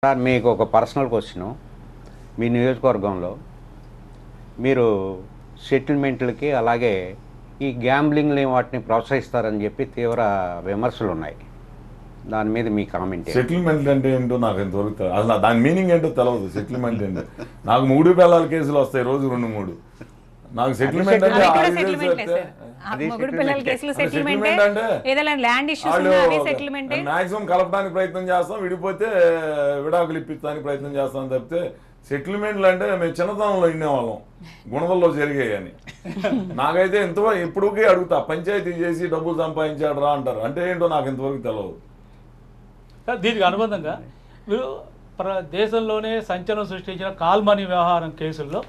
Sir మీకు ఒక personal question. మీ నియోజకవర్గంలో మీరు సెటిల్మెంట్లకి అలాగే ఈ గ్యాంబ్లింగ్‌ని వాటిని ప్రోత్సహిస్తారని చెప్పి తీవ్ర విమర్శలు ఉన్నాయి. దాని మీద మీ కామెంట్ ఏంటి? సెటిల్మెంట్ అంటే ఏంటో నాకు ఇంతవరకు తెలియదు. అసలు దాని మీనింగ్ ఏంటో తెలియదు. సెటిల్మెంట్ ఏంటో నాకు 3 పేలాల కేసులు వస్తాయి రోజు 2-3. నాకు సెటిల్మెంట్ అంటే మాక్సిమం కలపడానికి ప్రయత్నం చేస్తాం, విడిపోతే విడాకులు ఇప్పించడానికి ప్రయత్నం చేస్తాం తప్పితే సెటిల్మెంట్లు అంటే మేము చిన్నతనంలో వినేవాళ్ళం గుణదల్లో జరిగాయని. నాకైతే ఇంతవరకు ఎప్పటికీ అడుగుతా, పంచాయతీ చేసి డబ్బులు సంపాదించాడు రా అంటారు. అంటే ఏంటో నాకు ఇంతవరకు తెలియదు. దీనికి అనుబంధంగా మీరు దేశంలోనే సంచలనం సృష్టించిన కాల్ మనీ వ్యవహారం కేసుల్లో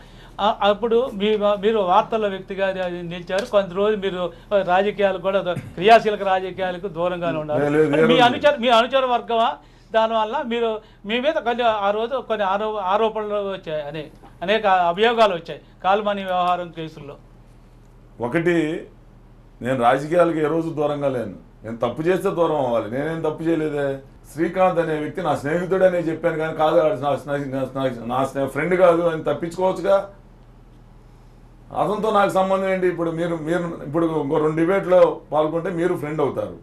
అప్పుడు మీరు వార్తల వ్యక్తిగా నిలిచారు. కొంత రోజు మీరు రాజకీయాలు కూడా క్రియాశీలక రాజకీయాలకు దూరంగానే ఉన్నారు. మీ అనుచర వర్గమా దానివల్ల మీరు మీ మీద ఆ రోజు కొన్ని ఆరోపణలు వచ్చాయి, అనేక అభియోగాలు వచ్చాయి కాల్ మనీ వ్యవహారం కేసుల్లో. ఒకటి, నేను రాజకీయాలకు ఏ రోజు దూరంగా లేను. నేను తప్పు చేస్తే దూరం అవ్వాలి. నేనేం తప్పు చేయలేదే. శ్రీకాంత్ అనే వ్యక్తి నా స్నేహితుడనే చెప్పాను, కానీ కాదు నా ఫ్రెండ్ కాదు అని తప్పించుకోవచ్చుగా. అతనితో నాకు సంబంధం ఏంటి? ఇప్పుడు మీరు ఇప్పుడు 2 డిబేట్లో పాల్గొంటే మీరు ఫ్రెండ్ అవుతారు.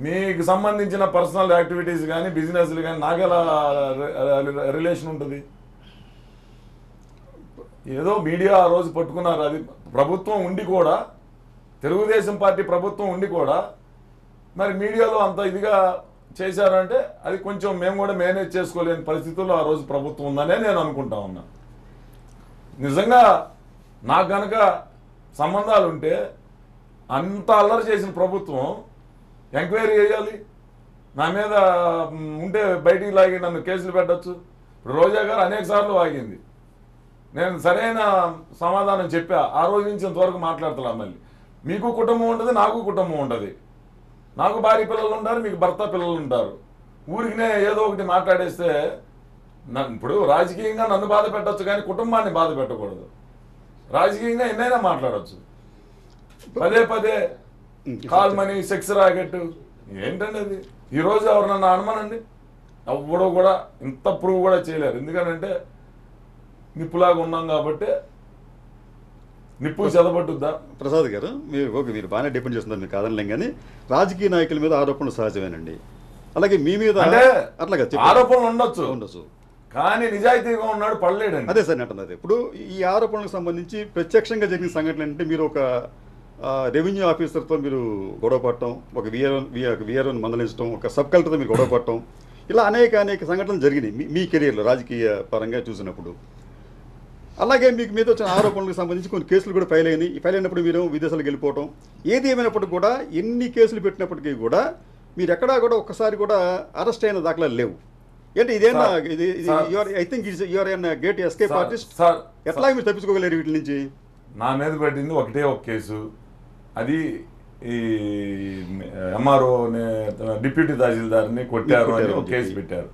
మీకు సంబంధించిన పర్సనల్ యాక్టివిటీస్ కానీ బిజినెస్లు కానీ నాకెలా రిలేషన్ ఉంటుంది? ఏదో మీడియా ఆ రోజు పట్టుకున్నారు. అది ప్రభుత్వం ఉండి కూడా, తెలుగుదేశం పార్టీ ప్రభుత్వం ఉండి కూడా మరి మీడియాలో అంత ఇదిగా చేశారంటే అది కొంచెం మేము కూడా మేనేజ్ చేసుకోలేని పరిస్థితుల్లో ఆ రోజు ప్రభుత్వం ఉందనే నేను అనుకుంటా ఉన్నా. నిజంగా నాకు కనుక సంబంధాలు ఉంటే అంత అల్లరి చేసిన ప్రభుత్వం ఎంక్వైరీ చేయాలి. నా మీద ఉంటే బయటికి లాగి నన్ను కేసులు పెట్టచ్చు. ఇప్పుడు రోజా గారు అనేక సార్లు వాగింది. నేను సరైన సమాధానం చెప్పా. ఆ రోజు నుంచి ఇంతవరకు మాట్లాడతా. మళ్ళీ మీకు కుటుంబం ఉంటుంది, నాకు కుటుంబం ఉంటుంది. నాకు భార్య పిల్లలు ఉంటారు, మీకు భర్త పిల్లలు ఉంటారు. ఊరికినే ఏదో ఒకటి మాట్లాడేస్తే ఇప్పుడు రాజకీయంగా నన్ను బాధ పెట్టచ్చు, కానీ కుటుంబాన్ని బాధ పెట్టకూడదు. రాజకీయంగా ఎన్నైనా మాట్లాడచ్చు. పదే పదే కాల్ మనీ, సెక్స్ రాకెట్ ఏంటండి అది? ఈరోజు ఎవరు నన్ను అనుమానండి? ఎవడో కూడా ఇంత ప్రూవ్ కూడా చేయలేరు. ఎందుకనంటే నిప్పులాగా ఉన్నాం కాబట్టి. నిప్పు చెదపట్టుద్దా? ప్రసాద్ గారు, మీరు బాగానే డిపెండ్ చేస్తున్నారు, మీరు కాదనలేం. కానీ రాజకీయ నాయకుల మీద ఆరోపణలు సహజమేనండి. అలాగే మీ మీద అట్లాగా ఆరోపణలు ఉండొచ్చు, కానీ నిజాయితీగా ఉన్నాడు, పడలేడండి. అదే సార్ అంటున్నది. ఇప్పుడు ఈ ఆరోపణలకు సంబంధించి ప్రత్యక్షంగా జరిగిన సంఘటనలు అంటే మీరు ఒక రెవెన్యూ ఆఫీసర్తో మీరు గొడవ పడటం, ఒక విఆర్ఓని మందలించడం, ఒక సబ్ కలెక్టర్తో మీరు గొడవ పడటం, ఇలా అనేక సంఘటనలు జరిగినాయి మీ కెరీర్లో రాజకీయ పరంగా చూసినప్పుడు. అలాగే మీకు మీద వచ్చిన ఆరోపణలకు సంబంధించి కొన్ని కేసులు కూడా ఫైల్ అయినప్పుడు మీరు విదేశాలకు వెళ్ళిపోవటం, ఏది ఏమైనప్పటికీ కూడా ఎన్ని కేసులు పెట్టినప్పటికీ కూడా మీరు ఎక్కడా కూడా ఒక్కసారి కూడా అరెస్ట్ అయిన దాఖలాలు లేవు. అంటే ఇదేనా I think you are an great escape artist. ఎట్లా మీరు తప్పించుకోగలేరు వీటి నుంచి? నా మీద పెట్టింది ఒకటే ఒక కేసు. అది ఈ ఎంఆర్ఓ డిప్యూటీ తహసీల్దార్ని కొట్టారు అని ఒక కేసు పెట్టారు.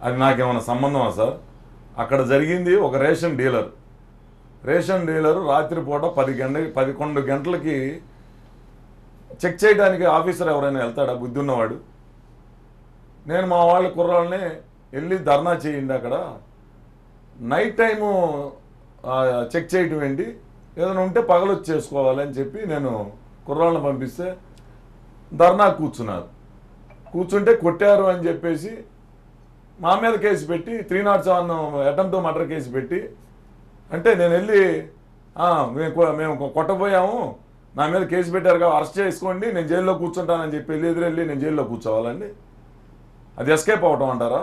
అది నాకేమైనా సంబంధమా సార్? అక్కడ జరిగింది ఒక రేషన్ డీలర్ రాత్రిపూట 11 గంటలకి చెక్ చేయడానికి ఆఫీసర్ ఎవరైనా వెళ్తాడా? బుద్ధి ఉన్నవాడు. నేను మా వాళ్ళ కుర్రాళ్ళని వెళ్ళి ధర్నా చేయండి అక్కడ, నైట్ టైము చెక్ చేయటం ఏంటి, ఏదైనా ఉంటే పగలొచ్చి చేసుకోవాలని చెప్పి నేను కుర్రాళ్ళని పంపిస్తే ధర్నా కూర్చుంటే కొట్టారు అని చెప్పేసి మా మీద కేసు పెట్టి 307 అటెంప్ట్ మర్డర్ కేసు పెట్టి, అంటే నేను వెళ్ళి మేము కొట్టబోయాము, నా మీద కేసు పెట్టారు కాబట్టి అరెస్ట్ చేసుకోండి, నేను జైల్లో కూర్చుంటానని చెప్పి ఎదురెళ్ళి నేను జైల్లో కూర్చోవాలండి? అది ఎస్కేప్ అవటం అంటారా?